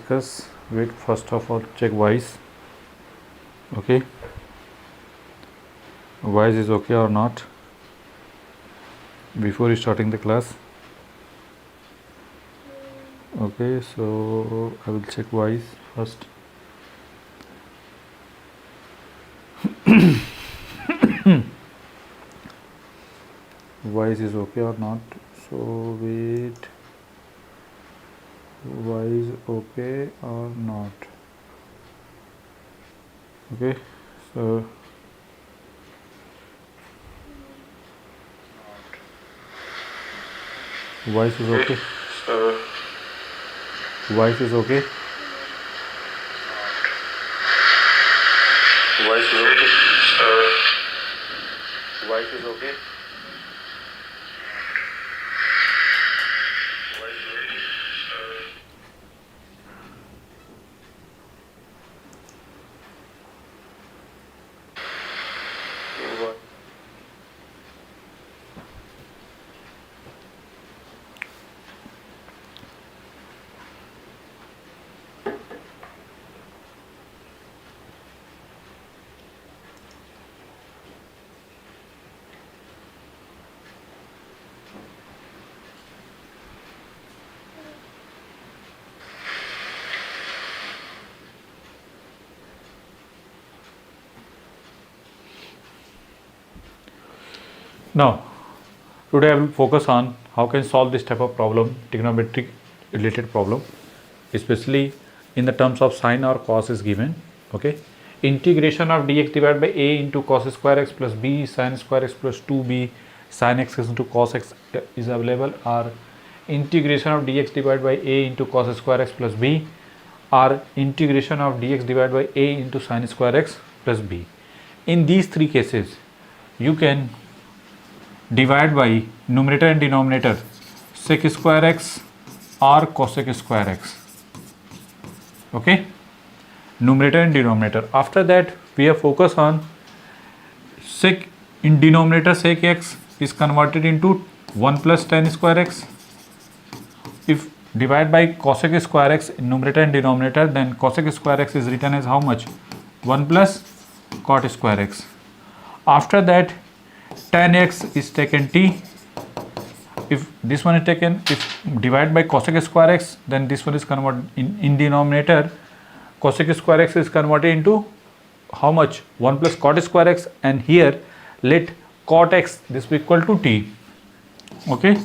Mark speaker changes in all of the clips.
Speaker 1: discuss. Wait, first of all check Y's. Okay, Y's is okay or not before starting the class. Okay, so I will check Y's first. Y's is okay or not. So wait, Y is okay or not. Okay, so Y is okay. Y is okay. Y is okay. Y is okay. Now, today I will focus on how can solve this type of problem, trigonometric related problem, especially in the terms of sine or cos is given. Okay, integration of dx divided by a into cos square x plus b sin square x plus 2b sin x into cos x is available, or integration of dx divided by a into cos square x plus b, or integration of dx divided by a into sin square x plus b. In these three cases, you can divide by numerator and denominator sec square x or cosec square x. Okay, numerator and denominator. After that, we have focus on sec. In denominator, sec x is converted into 1 plus tan square x. If divide by cosec square x in numerator and denominator, then cosec square x is written as how much? 1 plus cot square x. After that, tan x is taken t. If this one is taken, if divide by cosec square x, then this one is converted in denominator. Cosec square x is converted into how much? 1 plus cot square x, and here let cot x this be equal to t. Okay,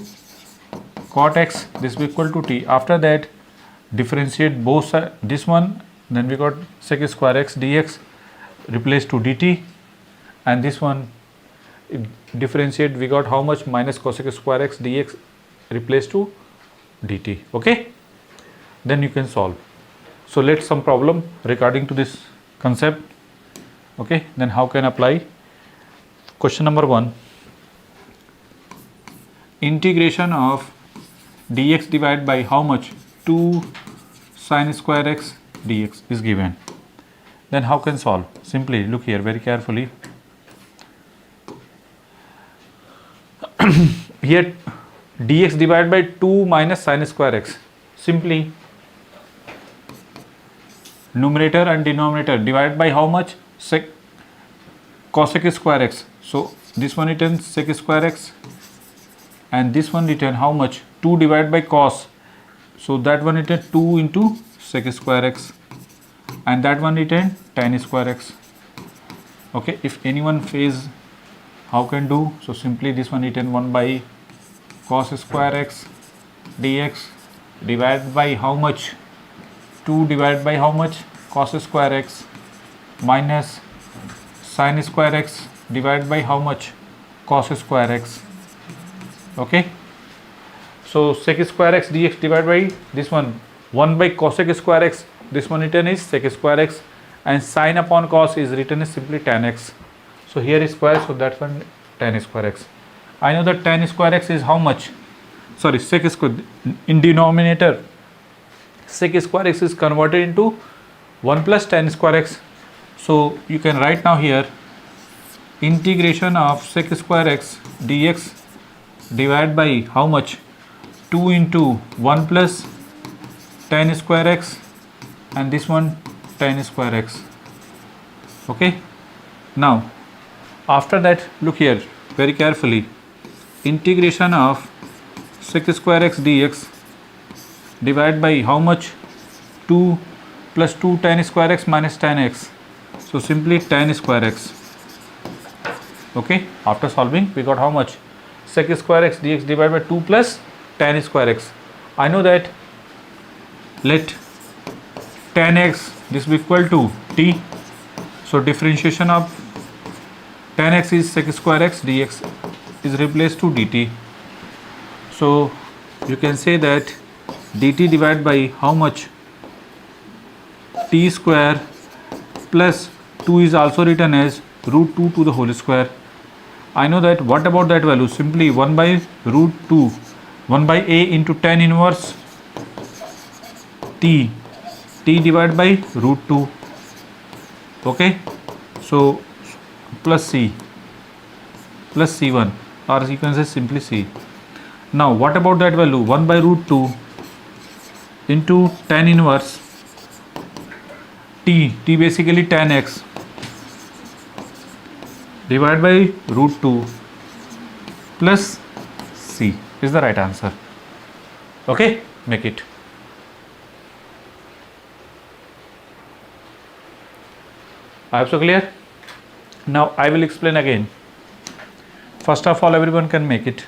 Speaker 1: cot x this be equal to t. After that, differentiate both sides, this one, then we got sec square x dx replaced to dt, and this one differentiate, we got how much? Minus cosec square x dx replaced to dt. Okay, then you can solve. So let's some problem regarding to this concept. Okay, then how can apply? Question number 1, integration of dx divided by how much? 2 sin square x dx is given. Then how can solve? Simply look here very carefully. Here dx divided by 2 minus sin square x. Simply numerator and denominator divide by how much? Sec cosec square x. So this one written sec square x, and this one written how much? 2 divided by cos. So that one written 2 into sec square x, and that one written tan square x. Okay, if anyone phase how can do? So simply this one written 1 by cos square x dx divided by how much? 2 divided by how much? Cos square x minus sin square x divided by how much? Cos square x. Okay, so sec square x dx divided by this one 1 by cosec square x, this one written is sec square x, and sin upon cos is written as simply tan x. So here is square, so that one tan square x. I know that tan square x is how much? Sorry, sec square in denominator. Sec square x is converted into 1 plus tan square x. So you can write now here integration of sec square x dx divided by how much? 2 into 1 plus tan square x and this one tan square x. Okay, now after that, look here very carefully. Integration of sec square x dx divided by how much? 2 plus 2 tan square x minus tan x. So simply tan square x. Okay, after solving we got how much? Sec square x dx divided by 2 plus tan square x. I know that, let tan x this will be equal to t. So differentiation of tan x is sec square x dx is replaced to dt. So you can say that dt divided by how much? T square plus 2 is also written as root 2 to the whole square. I know that. What about that value? Simply 1 by root 2, 1 by a into tan inverse t divided by root 2. Okay, so plus c plus c1, or you can say simply c. Now what about that value? 1 by root 2 into tan inverse t basically tan x divided by root 2 plus c is the right answer. Okay, make it. I hope so clear. Now I will explain again. First of all, everyone can make it.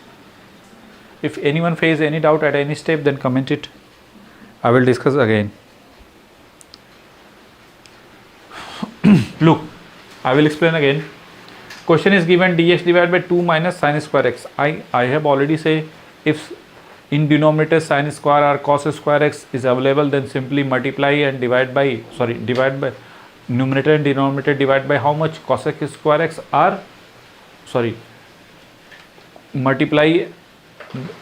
Speaker 1: If anyone faces any doubt at any step, then comment it. I will discuss again. Look, I will explain again. Question is given dx divided by 2 minus sin square x. I have already said, if in denominator sin square or cos square x is available, then simply multiply and divide by numerator and denominator divide by how much? Cosec square x, or multiply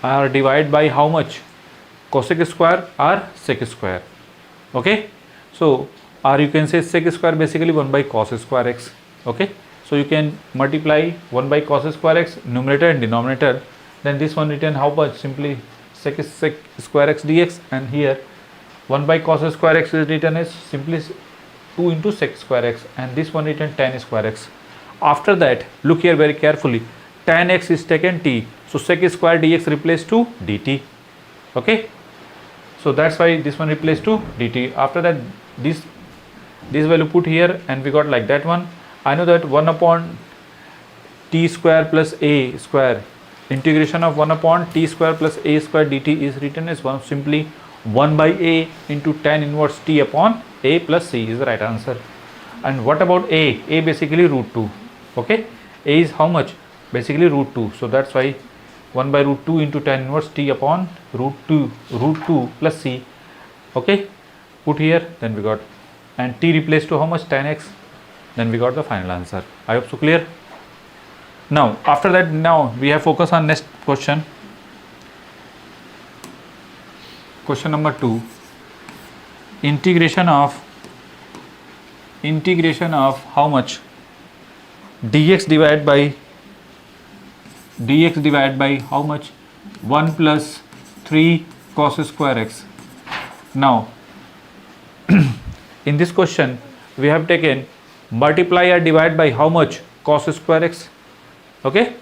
Speaker 1: or divide by how much? Cosec square or sec square. Okay, so or you can say sec square basically 1 by cos square x. Okay, so you can multiply 1 by cos square x numerator and denominator, then this one written how much? Simply sec square x dx, and here 1 by cos square x is written as simply 2 into sec square x, and this one written tan square x. After that, look here very carefully, tan x is taken t, so sec square dx replaced to dt. Okay, so that's why this one replaced to dt. After that, this value put here, and we got like that one. I know that 1 upon t square plus a square, integration of 1 upon t square plus a square dt is written as simply 1 by a into tan inverse t upon a plus c is the right answer. And what about a? A basically root 2. Okay, a is how much? Basically root 2. So that's why 1 by root 2 into tan inverse t upon root 2 plus c. Okay, put here, then we got, and t replaced to how much? Tan x. Then we got the final answer. I hope so clear. Now after that, now we have focus on next question. Question number 2. Integration of how much? dx divided by how much? 1 plus 3 cos square x. Now in this question we have taken multiply or divide by how much? Cos square x. Okay,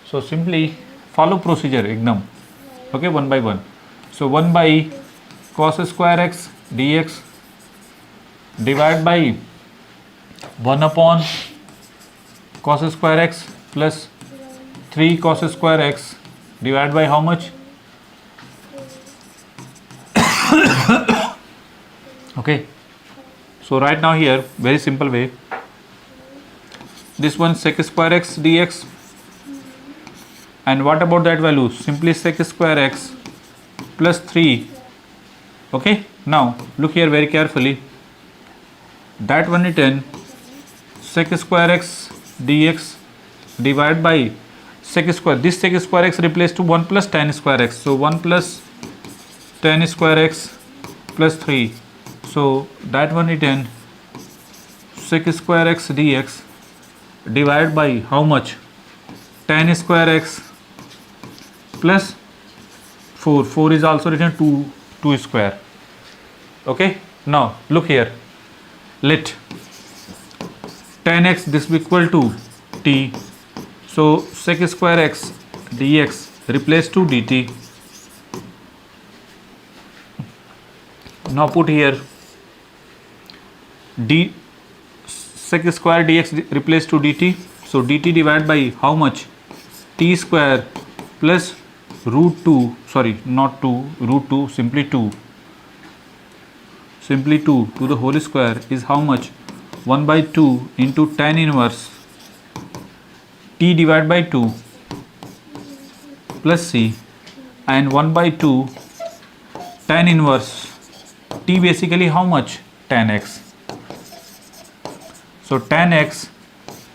Speaker 1: so simply follow procedure ekdam. Okay, one by one. So 1 by cos square x dx divided by 1 upon cos square x plus 3 cos square x divided by how much? Okay, so right now here, very simple way, this one sec square x dx, and what about that value? Simply sec square x plus 3. Okay, now look here very carefully, that one written sec square x dx divided by sec square, this sec square x replaced to 1 plus tan square x, so 1 plus tan square x plus 3, so that one written sec square x dx divided by how much? Tan square x plus 4 is also written 2 square. Okay, Now look here, let tan x this be equal to t, so sec square x dx replace to dt. Now put here d sec square dx replace to dt, so dt divided by how much, t square plus root 2, sorry not 2, root 2, simply 2 to the whole square is how much, 1 by 2 into tan inverse t divided by 2 plus c, and 1 by 2 tan inverse t basically how much, tan x. So tan x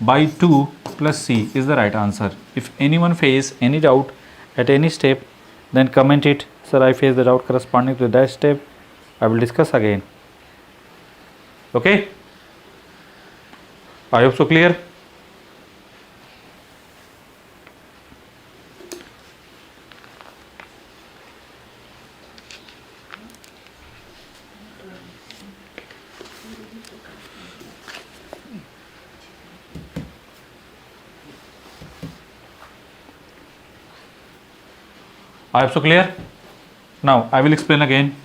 Speaker 1: by 2 plus c is the right answer. If anyone face any doubt at any step, then comment it, sir I face the doubt corresponding to that step, I will discuss again. Okay, I hope so clear. I hope so clear. Now I will explain again.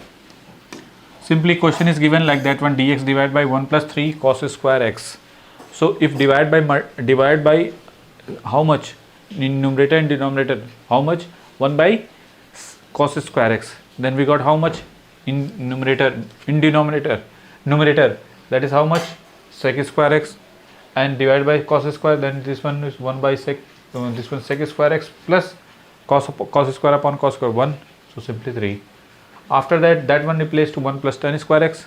Speaker 1: Simply question is given like that one, dx divided by 1 plus 3 cos square x. So if divide by how much in numerator and denominator, how much, 1 by cos square x, then we got how much in denominator, that is how much, sec square x, and divided by cos square, then this one is 1 by sec, this one sec square x plus cos square upon cos square 1, so simply 3. After that one replaced to 1 plus tan square x,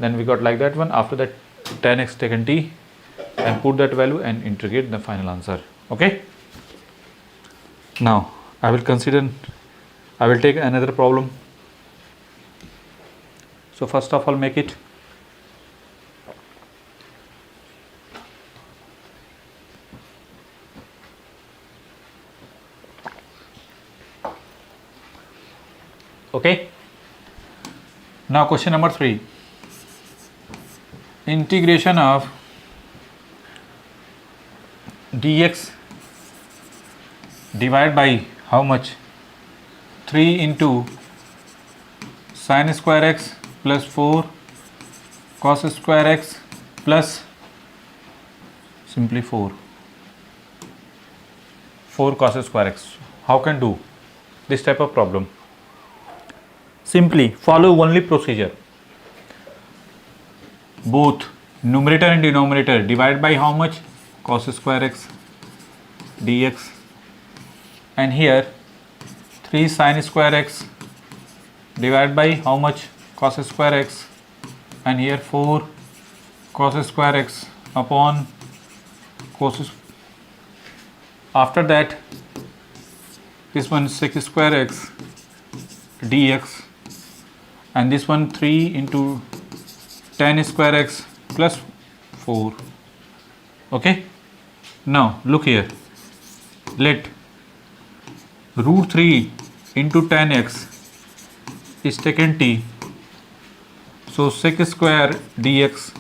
Speaker 1: then we got like that one. After that tan x taken t and put that value and integrate the final answer. Okay, now I will take another problem. So first of all make it. Okay, now question number 3, integration of dx divided by how much, 3 into sin square x plus 4 cos square x plus simply 4 cos square x. How can do this type of problem? Simply follow only procedure. Both numerator and denominator divide by how much, cos square x dx, and here 3 sin square x divided by how much, cos square x, and here 4 cos square x upon cos. After that this one sec square x dx, and this one 3 into tan square x plus 4. Okay, now look here, let root 3 into tan x is taken t, so sec square dx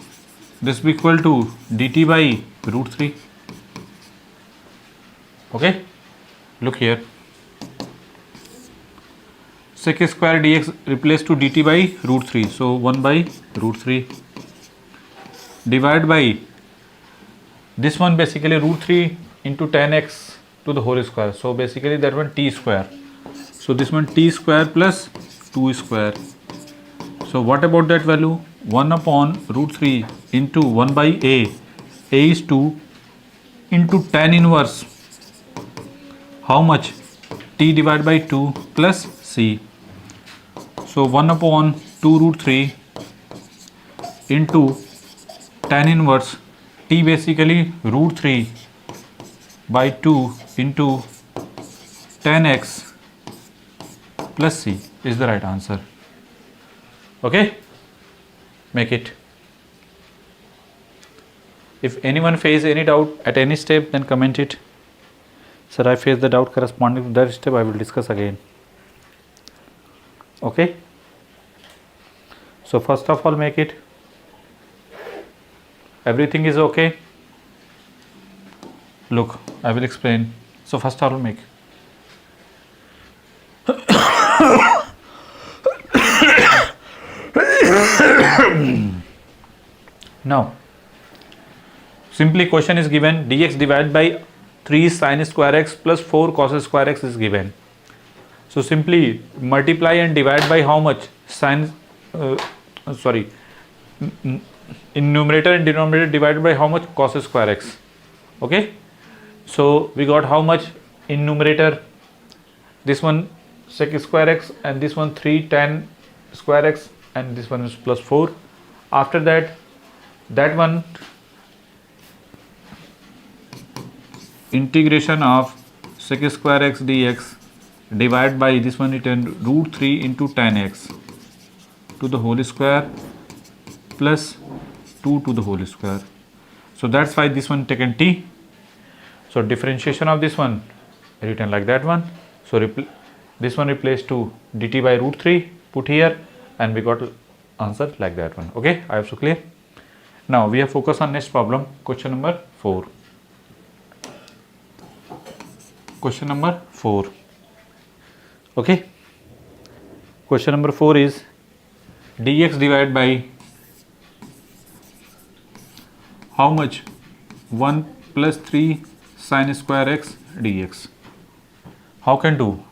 Speaker 1: this be equal to dt by root 3. Okay, look here, sec square dx replace to dt by root 3, so 1 by root 3 divided by this one basically root 3 into tan x to the whole square, so basically that one t square, so this one t square plus 2 square. So what about that value, 1 upon root 3 into 1 by a is 2 into tan inverse how much, t divided by 2 plus c. So 1 upon 2 root 3 into tan inverse t basically root 3 by 2 into tan x plus c is the right answer. Okay, make it. If anyone face any doubt at any step, then comment it, sir I face the doubt corresponding to that step, I will discuss again. Okay, So first of all, make it. Everything is okay. Look, I will explain. So first I will make. Now, simply question is given, dx divided by 3 sin square x plus 4 cos square x is given. So simply multiply and divide by how much? In numerator and denominator divided by how much? Cos square x. Okay. So we got how much in numerator? This one sec square x, and this one 3 tan square x, and this one is plus 4. After that, that one integration of sec square x dx divided by this one written root 3 into tan x to the whole square plus 2 to the whole square. So that's why this one taken t. So differentiation of this one written like that one. So this one replaced to dt by root 3 put here, and we got answer like that one. Okay, I have so clear. Now we have focus on next problem, question number 4. Question number 4. Okay. Question number 4 is dx divided by how much? 1 plus 3 sin square x dx. How can do?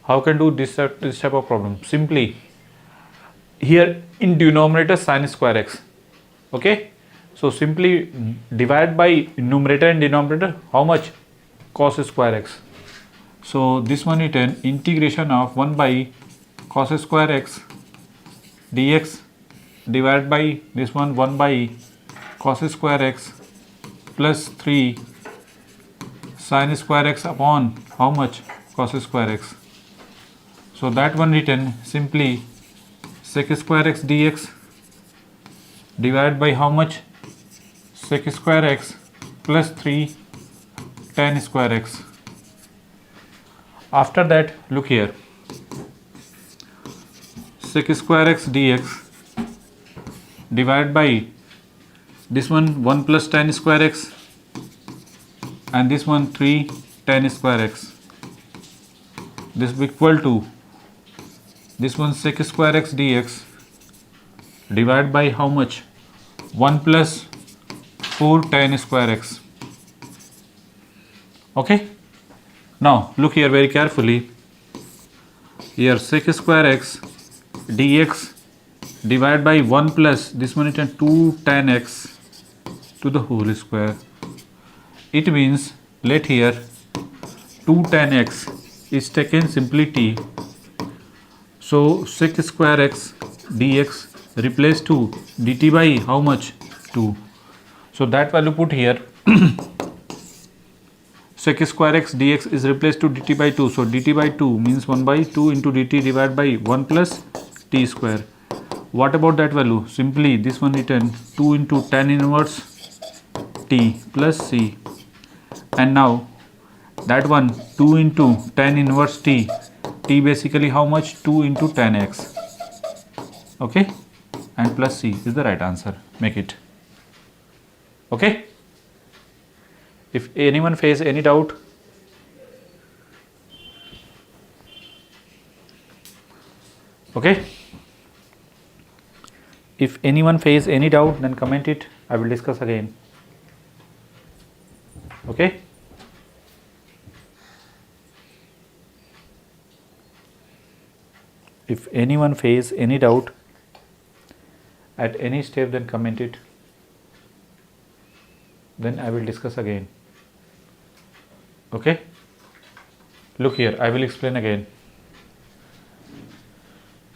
Speaker 1: How can do this type of problem? Simply here in denominator sin square x. Okay. So simply divide by numerator and denominator how much? Cos square x. So this one written integration of 1 by cos square x dx divided by this one 1 by cos square x plus 3 sin square x upon how much? Cos square x. So that one written simply sec square x dx divided by how much? Sec square x plus 3 tan square x. After that, look here, sec square x dx divided by this one 1 plus tan square x, and this one 3 tan square x. This is equal to this one sec square x dx divided by how much? 1 plus 4 tan square x. Okay. Now look here very carefully. Here sec square x dx divided by 1 plus this one is 2 tan x to the whole square. It means let here 2 tan x is taken simply t. So sec square x dx replaced to dt by how much? 2. So that value put here. Sec square x dx is replaced to dt by 2. So dt by 2 means 1 by 2 into dt divided by 1 plus t square. What about that value? Simply this one written 2 into tan inverse t plus c. And now that one 2 into tan inverse t. T basically how much? 2 into tan x. Okay. And plus c is the right answer. Make it. Okay. If anyone face any doubt, okay. If anyone face any doubt, then comment it. I will discuss again. Okay. If anyone face any doubt at any step, then comment it. Then I will discuss again. Okay. Look here, I will explain again.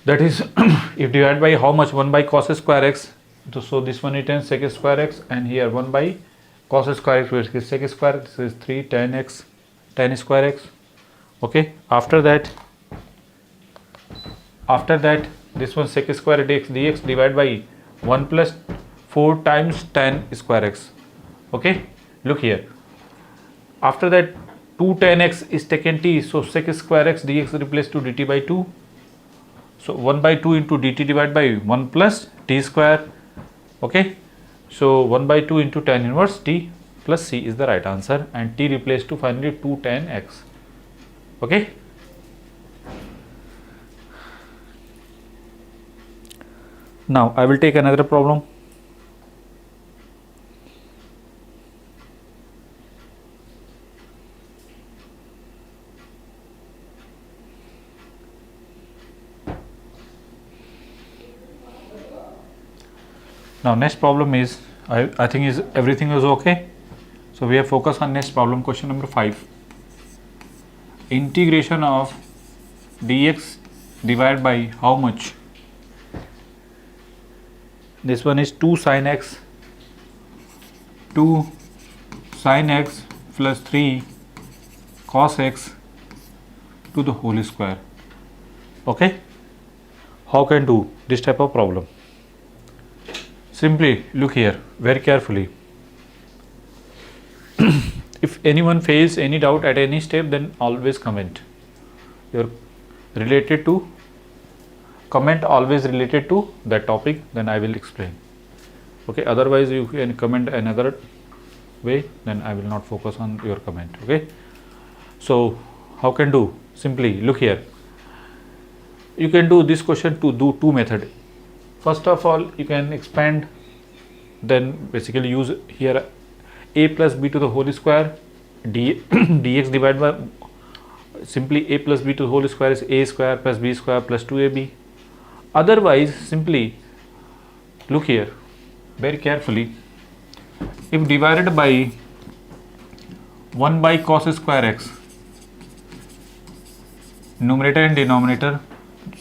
Speaker 1: That is, if divided by how much? 1 by cos square x. So this one written sec square x, and here 1 by cos square x, which is sec square. This is 3 tan x, tan square x. Okay. After that, this one sec square dx divided by 1 plus 4 times tan square x. Okay. Look here. After that, 2 tan x is taken t. So sec square x dx replaced to dt by 2. So 1 by 2 into dt divided by 1 plus t square. Okay. So 1 by 2 into tan inverse t plus c is the right answer, and t replaced to finally 2 tan x. Okay. Now I will take another problem. Now next problem is, I think is everything is okay. So we have focused on next problem, question number 5. Integration of dx divided by how much? This one is 2 sin x plus 3 cos x to the whole square. Okay. How can do this type of problem? Simply look here very carefully. If anyone fails any doubt at any step, then always comment. You're related to comment always related to that topic, then I will explain. Okay, otherwise you can comment another way, then I will not focus on your comment. Okay, so how can do? Simply look here. You can do this question to do two methods. First of all, you can expand, then basically use here a plus b to the whole square dx divided by simply a plus b to the whole square is a square plus b square plus 2ab. Otherwise, simply look here very carefully. If divided by 1 by cos square x, numerator and denominator,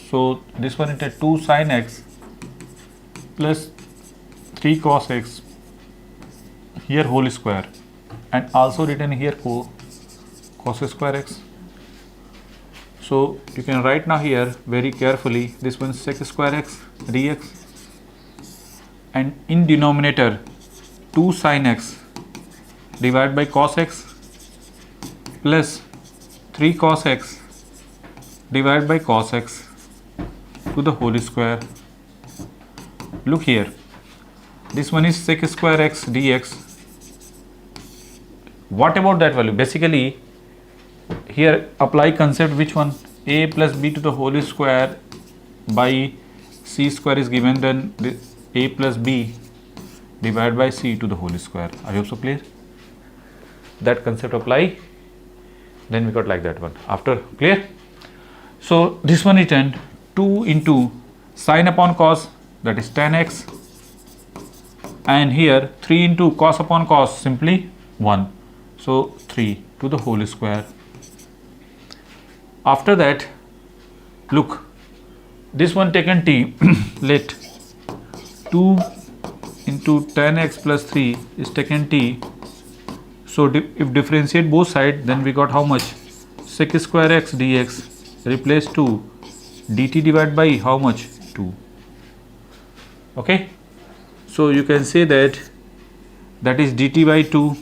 Speaker 1: so this one is 2 sin x plus 3 cos x here whole square, and also written here cos square x. So you can write now here very carefully, this one is sec square x dx, and in denominator 2 sin x divided by cos x plus 3 cos x divided by cos x to the whole square. Look here, this one is sec square x dx. What about that value? Basically here apply concept, which one? A plus b to the whole square by c square is given, then a plus b divided by c to the whole square. I hope so clear. That concept apply, then we got like that one. After clear. So this one is 2 into sin upon cos, that is tan x, and here 3 into cos upon cos, simply 1, so 3 to the whole square. After that, look, this one taken t, let 2 into tan x plus 3 is taken t. So if differentiate both sides, then we got how much? Sec square x dx replace 2 dt divided by how much? 2. Okay, so you can say that is dt by 2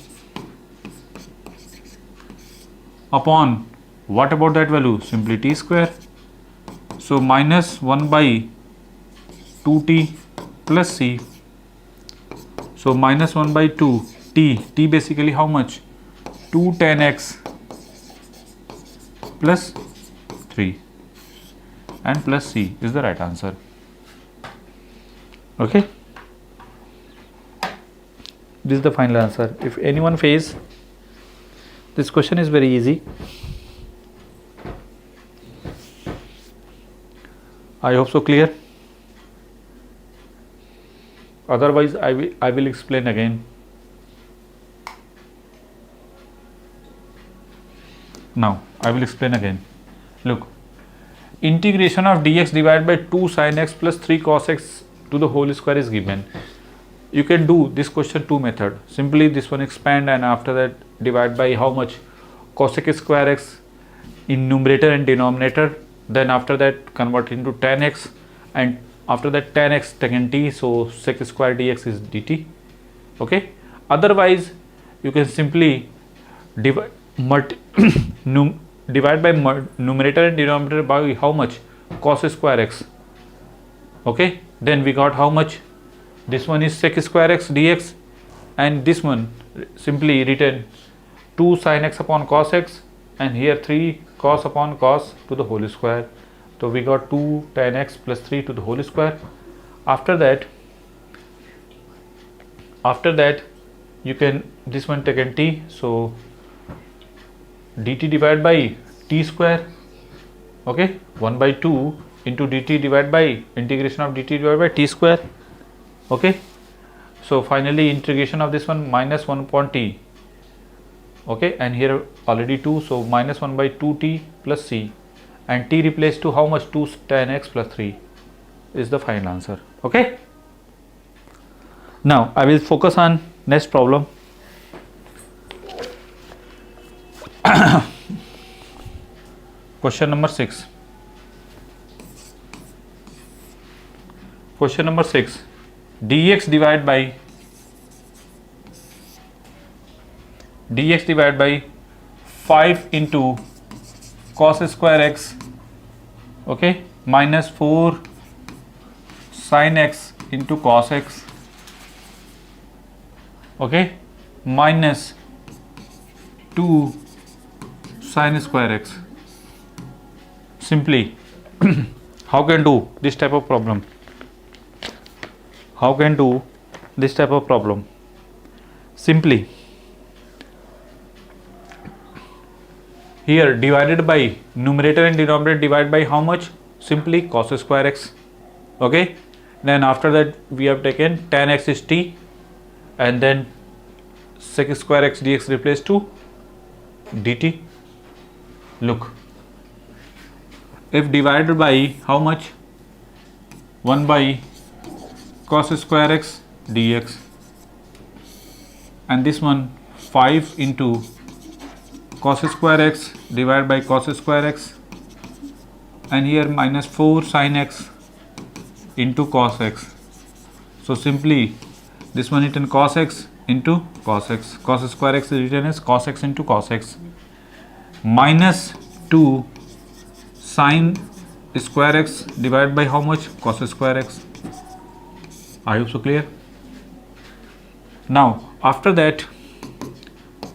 Speaker 1: upon, what about that value? Simply t square. So minus 1 by 2t plus c. So minus 1 by 2 t basically how much? 2 tan x plus 3 and plus c is the right answer. Okay, this is the final answer. If anyone fails, this question is very easy. I hope so clear. Otherwise I will explain again. Now I will explain again. Look, integration of dx divided by 2 sin x plus 3 cos x to the whole square is given. You can do this question two method. Simply this one expand, and after that divide by how much? Cosec square x in numerator and denominator, then after that convert into tan x, and after that tan x taken t, so sec square dx is dt. Okay, otherwise you can simply divide by numerator and denominator by how much? cos square x. Okay, then we got how much? This one is sec square x dx, and this one simply written 2 sin x upon cos x, and here 3 cos upon cos to the whole square. So we got 2 tan x plus 3 to the whole square. After that you can this one taken t, so dt divided by t square. Okay, 1 by 2 into dt divided by integration of dt divided by t square. Okay, so finally integration of this one minus 1 upon t. Okay, and here already 2, so minus 1 by 2t plus c, and t replaced to how much? 2 tan x plus 3 is the final answer. Okay, now I will focus on next problem. Question number 6. Question number 6. dx divided by 5 into cos square x, okay, minus 4 sin x into cos x, okay, minus 2 sin square x. Simply how can do this type of problem? How can do this type of problem? Simply here divided by numerator and denominator, divide by how much? Simply cos square x. Okay, then after that we have taken tan x is t, and then sec square x dx replaced to dt. Look, if divided by how much? 1 by cos square x dx, and this one 5 into cos square x divided by cos square x, and here minus 4 sin x into cos x. So simply this one written cos x into cos x, cos square x is written as cos x into cos x, minus 2 sin square x divided by how much? Cos square x. I hope so clear. Now after that,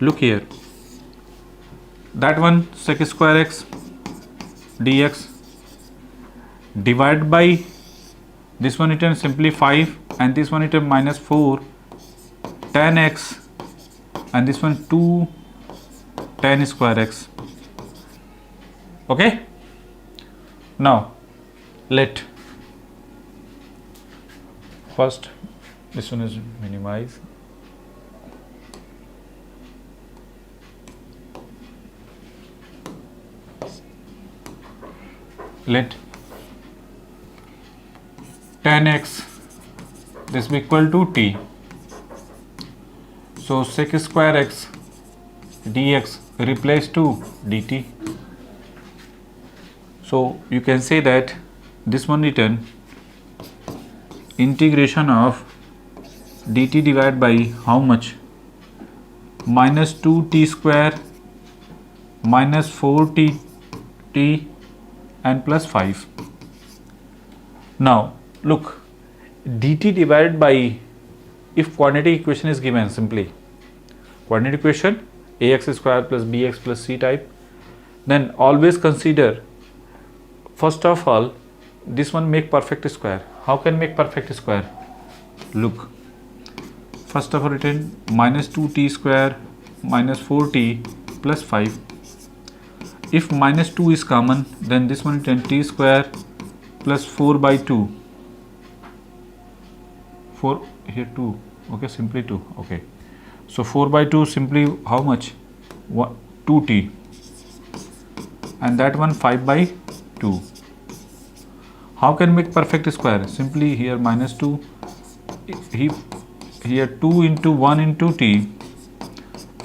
Speaker 1: look here, that one sec square x dx divided by this one written simply 5, and this one written minus 4 tan x, and this one 2 tan square x. Okay, now let first this one is minimize. Let tan x this be equal to t. So sec square x dx replace to dt. So you can say that this one written integration of dt divided by how much? Minus 2t square minus 4t t and plus 5. Now look, dt divided by, if quadratic equation is given, simply quadratic equation ax square plus bx plus c type, then always consider first of all this one make perfect square. How can make perfect square? Look, first of all written minus 2t square minus 4t plus 5. If minus 2 is common, then this one written t square plus 4 by 2. 4 here 2. Okay, simply 2. Okay, so 4 by 2 simply how much? 2t, and that one 5 by 2. How can make perfect square? Simply here minus 2, here 2 into 1 into t,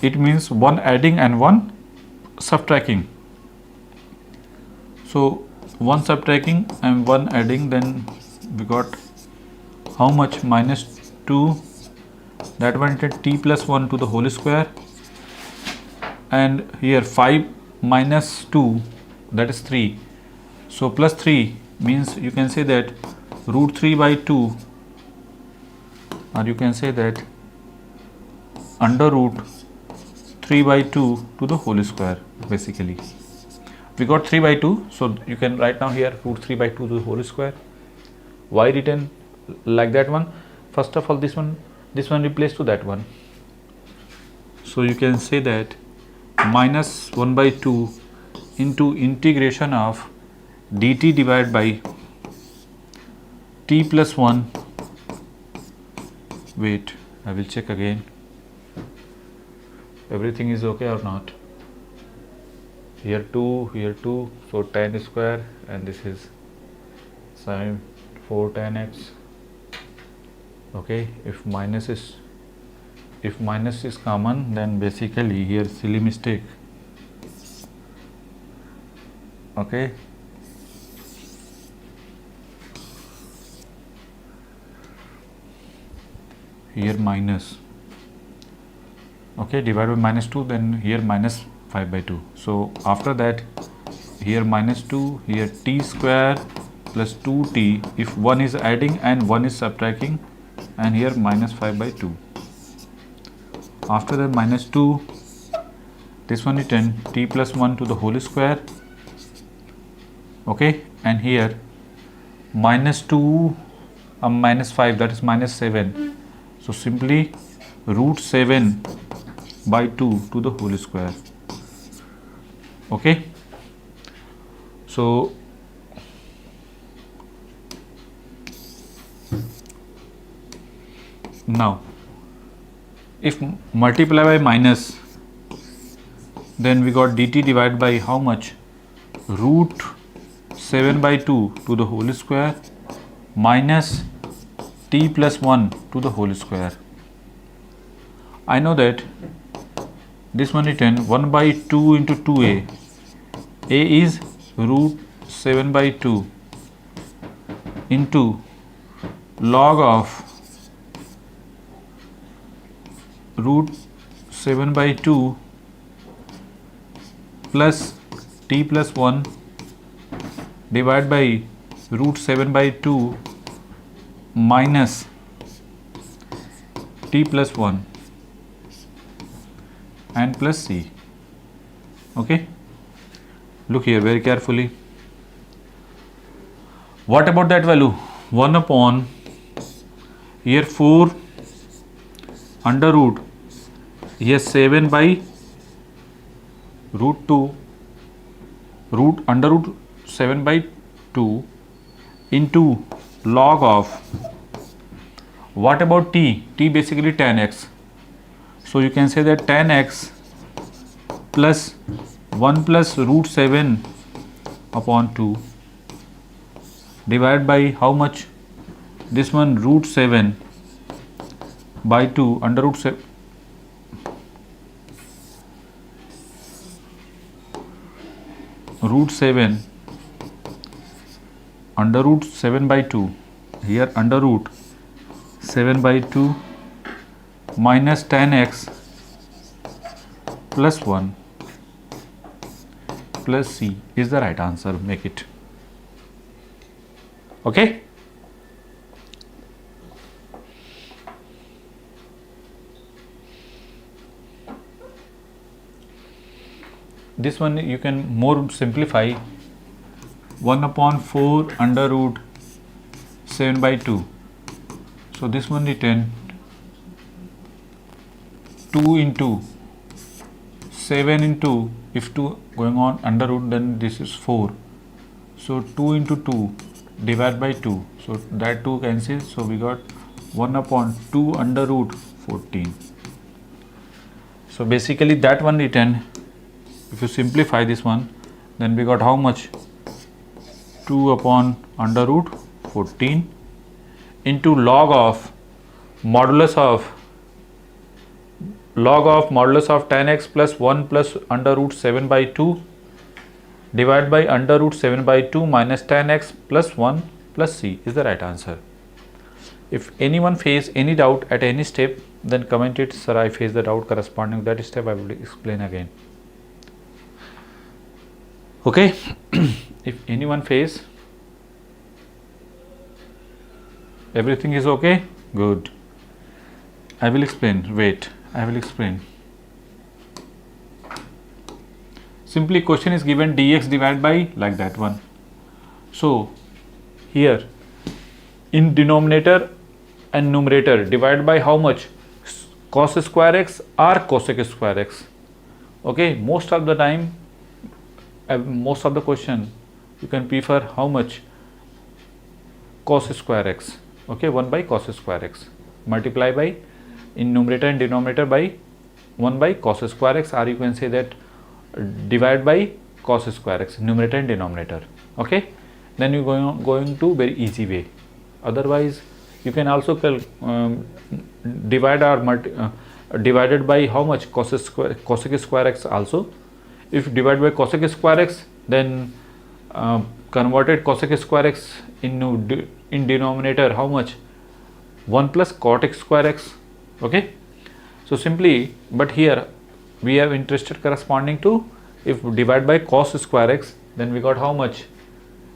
Speaker 1: it means one adding and one subtracting. So one subtracting and one adding, then we got how much? Minus 2, that one t plus 1 to the whole square, and here 5 minus 2, that is 3. So plus 3 means you can say that root 3 by 2, or you can say that under root 3 by 2 to the whole square. Basically we got 3 by 2, so you can write now here root 3 by 2 to the whole square. Why written like that one? First of all, this one replaced to that one, so you can say that minus 1 by 2 into integration of dt divided by t plus 1. Wait, I will check again. Everything is okay or not? Here 2, so tan square, and this is sin 4 tan x. Okay, if minus is common, then basically here silly mistake. Okay, here minus, okay, divided by minus 2, then here minus 5 by 2. So after that, here minus 2, here t square plus 2t, if one is adding and one is subtracting, and here minus 5 by 2. After that minus 2, this one is 10, t plus 1 to the whole square. Okay, and here minus 2 minus 5, that is minus 7. So simply root 7 by 2 to the whole square. Okay, so now if multiply by minus, then we got dt divided by how much? Root 7 by 2 to the whole square minus t plus 1 to the whole square. I know that this one is 10, 1 by 2 into 2a. A is root 7 by 2 into log of root 7 by 2 plus t plus 1 divided by root 7 by 2 minus t plus 1 and plus c. Okay, look here very carefully. What about that value? 1 upon here 4 under root here 7 by root 2 root under root 7 by 2 into log of, what about t? T basically tan x. So you can say that tan x plus 1 plus root 7 upon 2 divided by how much? This one root 7 by 2 under root 7 root 7 under root 7 by 2, here under root 7 by 2 minus tan x plus 1 plus c is the right answer. Make it. Okay. This one you can more simplify. 1 upon 4 under root 7 by 2. So this one written 2 into 7 into, if 2 going on under root, then this is 4. So 2 into 2 divided by 2. So that 2 cancels. So we got 1 upon 2 under root 14. So basically that one written, if you simplify this one, then we got how much? 2 upon under root 14 into log of modulus of tan x plus 1 plus under root 7 by 2 divided by under root 7 by 2 minus tan x plus 1 plus c is the right answer. If anyone face any doubt at any step, then comment it, sir, I face the doubt corresponding to that step. I will explain again. Okay. If anyone face Everything is okay? Good. I will explain. Wait, I will explain. Simply question is given dx divided by like that one. So here in denominator and numerator divided by how much? Cos square x or cosec square x. Okay, most of the time, most of the question you can prefer how much? Cos square x. Okay, 1 by cos square x, multiply by in numerator and denominator by 1 by cos square x, or you can say that divide by cos square x, numerator and denominator. Okay, then you going to very easy way. Otherwise you can also divide or divided by how much? Cosec square x also. If divide by cosec square x, then converted cosec square x in denominator how much? 1 plus cot x square x. Okay, so simply, but here we have interested corresponding to, if divide by cos square x, then we got how much?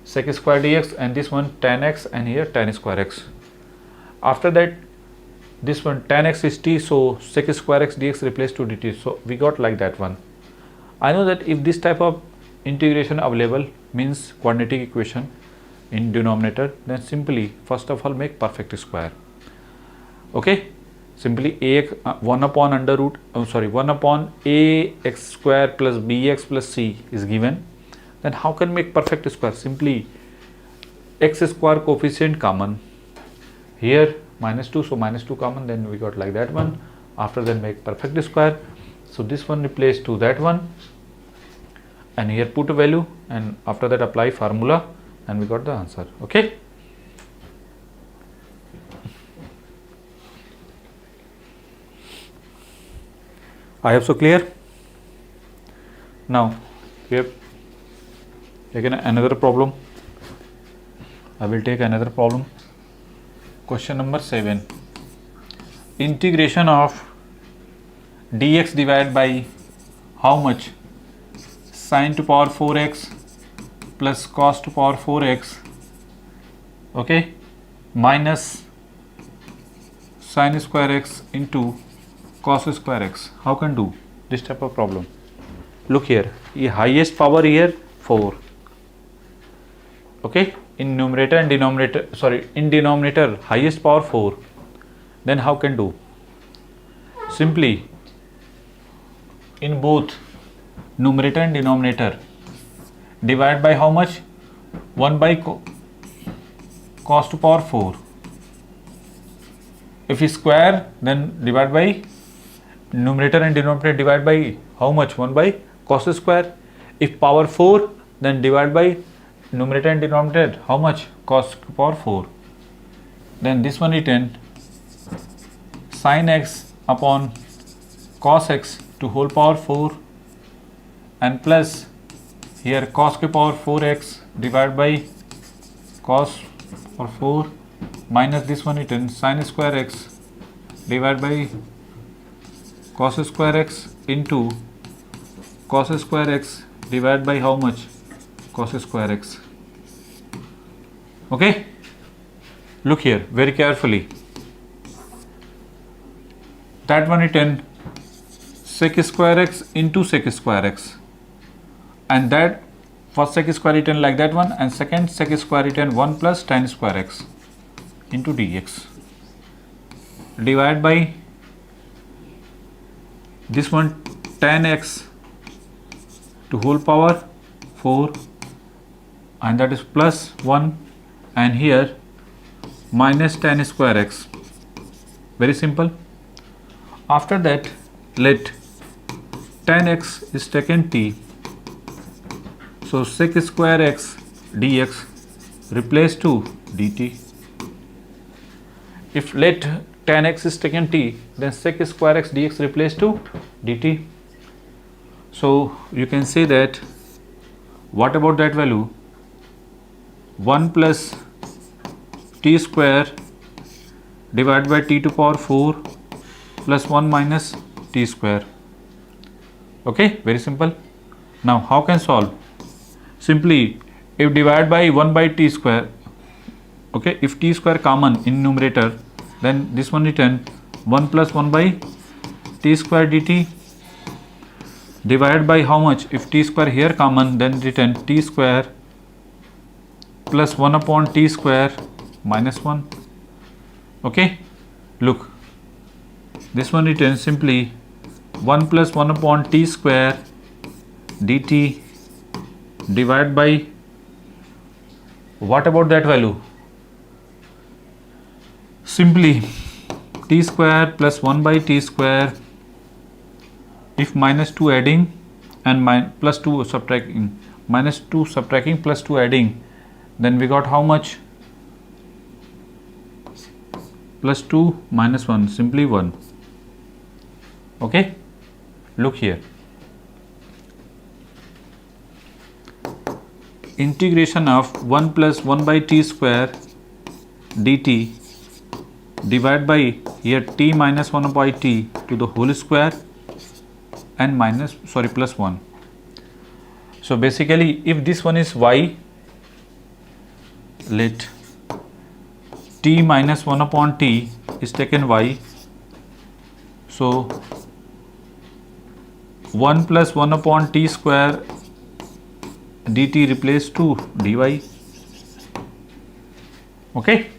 Speaker 1: Sec square dx, and this one tan x, and here tan square x. After that this one tan x is t, so sec square x dx replaced to dt, so we got like that one. I know that if this type of integration available, means quadratic equation in denominator, then simply first of all make perfect square. Okay, simply ax 1 upon under root 1 upon ax square plus bx plus c is given. Then how can make perfect square? Simply x square coefficient common, here -2, so -2 common, then we got like that one. After that make perfect square, so this one replace to that one, and here put a value, and after that apply formula, and we got the answer. Okay, I hope so clear. Now we have taken another problem. I will take another problem. Question number 7. Integration of dx divided by how much? Sin to power 4x plus cos to power 4x, okay, minus sin square x into cos square x. How can do this type of problem? Look here, highest power here 4. Okay, in numerator and denominator, in denominator highest power 4. Then how can do? Simply in both numerator and denominator divide by how much? 1 by cos to power 4. If is square, then divide by numerator and denominator divide by how much? 1 by cos square. If power 4, then divide by numerator and denominator how much? Cos to power 4. Then this one written sin x upon cos x to whole power 4, and plus here cos to power 4x divided by cos or 4, minus this one written sin square x divided by cos square x into cos square x divided by how much? Cos square x. Okay, look here very carefully. That one written sec square x into sec square x, and that first sec square written like that one, and second sec square written 1 plus tan square x into dx, divide by this one tan x to whole power 4, and that is plus 1, and here minus tan square x. Very simple. After that let tan x is taken t, so sec square x dx replace to dt. If let tan x is taken t, then sec square x dx replace to dt. So you can say that, what about that value? 1 plus t square divided by t to power 4 plus 1 minus t square. Okay, very simple. Now how can solve? Simply if divide by 1 by t square, Okay, if t square common in numerator, then this one written 1 plus 1 by t square dt divided by how much? If t square here common, then written t square plus 1 upon t square minus 1. Okay, look, this one written simply 1 plus 1 upon t square dt divided by, what about that value? Simply t square plus 1 by t square, if minus 2 adding and plus 2 subtracting, minus 2 subtracting plus 2 adding, then we got how much? Plus 2 minus 1, simply 1. Okay, look here, integration of 1 plus 1 by t square dt divided by here t minus 1 by t to the whole square and plus 1. So basically, if this one is y, let t minus 1 upon t is taken y. So 1 plus 1 upon t square dt replaced to dy. Okay,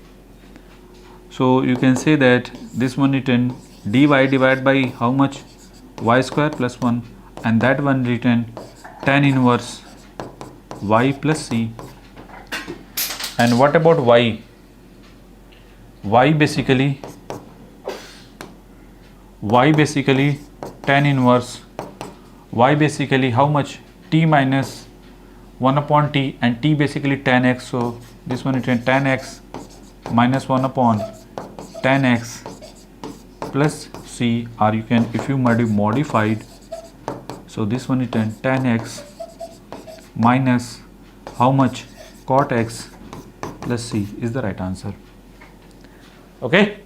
Speaker 1: so you can say that this one written dy divided by how much? Y square plus 1, and that one written tan inverse y plus c. And what about y? Y basically tan inverse y basically how much? T minus 1 upon t, and t basically tan x. So this one written tan x minus 1 upon tan x plus c, or you can, if you modified, so this one written tan x minus how much? Cot x plus c is the right answer. Okay,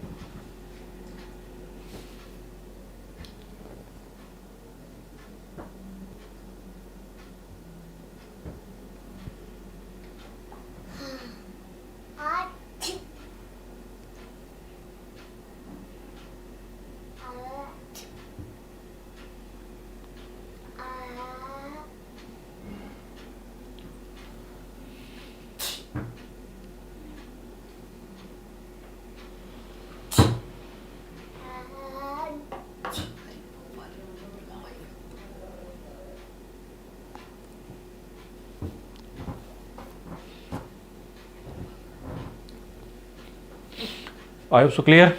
Speaker 1: I hope so clear.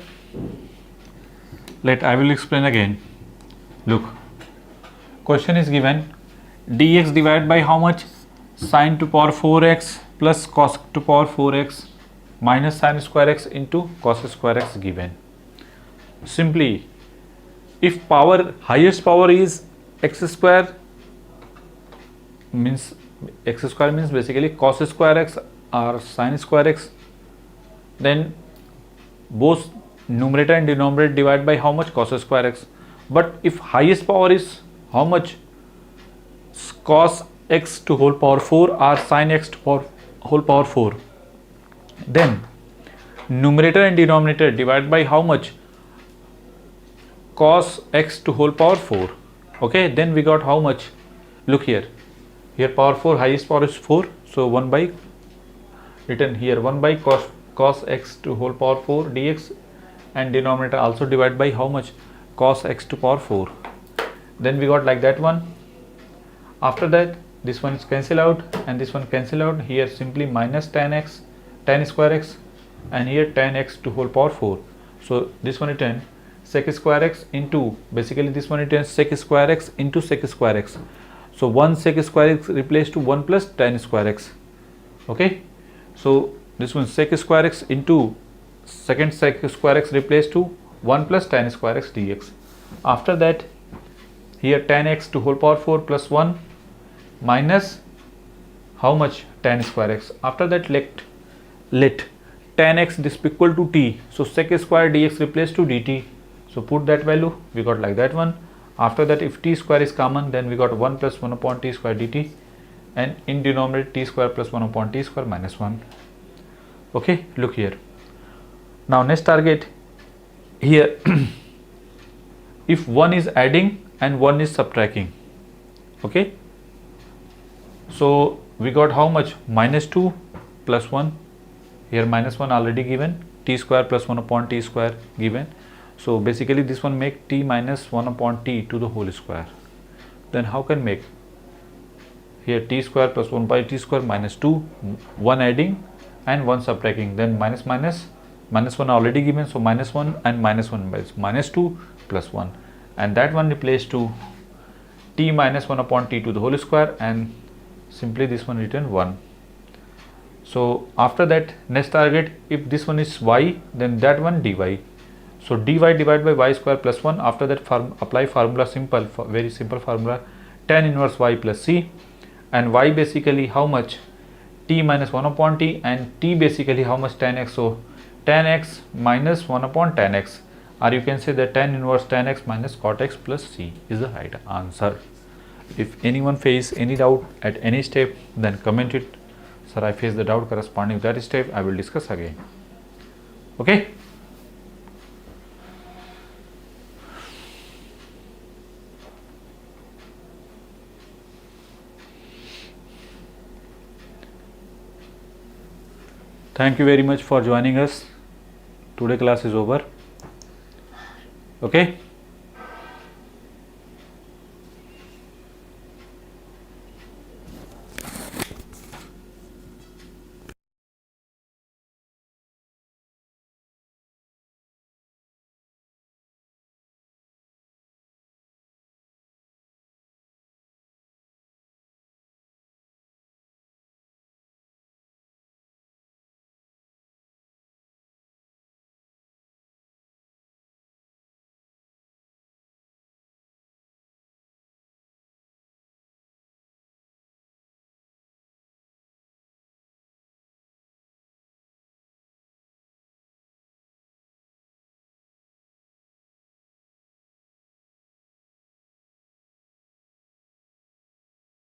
Speaker 1: I will explain again. Look, question is given dx divided by how much? Sin to power 4x plus cos to power 4x minus sin square x into cos square x given. Simply, if highest power is x square, means basically cos square x or sin square x, then both numerator and denominator divided by how much? Cos square x. But if highest power is how much? Cos x to whole power 4 or sin x to whole power 4, then numerator and denominator divided by how much? Cos x to whole power 4. Okay, then we got how much? Look here power 4, highest power is 4, so 1 by, written here 1 by cos x to whole power 4 dx, and denominator also divided by how much? Cos x to power 4. Then we got like that one. After that, this one is cancel out and this one cancel out. Here simply minus tan square x, and here tan x to whole power 4. So this one written sec square x into, basically this one written sec square x into sec square x. So 1 sec square x replaced to 1 plus tan square x. Okay, so this one sec square x into second sec square x replaced to 1 plus tan square x dx. After that, here tan x to whole power 4 plus 1 minus how much? Tan square x. After that, let tan x this equal to t, so sec square dx replaced to dt. So put that value, we got like that one. After that, if t square is common, then we got 1 plus 1 upon t square dt, and in denominator t square plus 1 upon t square minus 1. Okay, look here. Now next target here, if one is adding and one is subtracting, okay, so we got how much? Minus 2 plus 1, here minus 1 already given, t square plus 1 upon t square given. So basically this one make t minus 1 upon t to the whole square. Then how can make? Here t square plus 1 by t square minus 2, 1 adding and 1 subtracting, then minus minus, minus 1 already given, so minus 1 and minus 1 minus 2 plus 1, and that one replaced to t minus 1 upon t to the whole square, and simply this one written 1. So after that next target, if this one is y, then that one dy. So dy divided by y square plus 1. After that apply formula, simple, very simple formula, tan inverse y plus c, and y basically how much? T minus 1 upon t, and t basically how much? Tan x. So tan x minus 1 upon tan x, or you can say that tan inverse tan x minus cot x plus c is the right answer. If anyone face any doubt at any step, then comment it. Sir, I face the doubt corresponding to that step, I will discuss again. Okay. Thank you very much for joining us. Today class is over. Okay.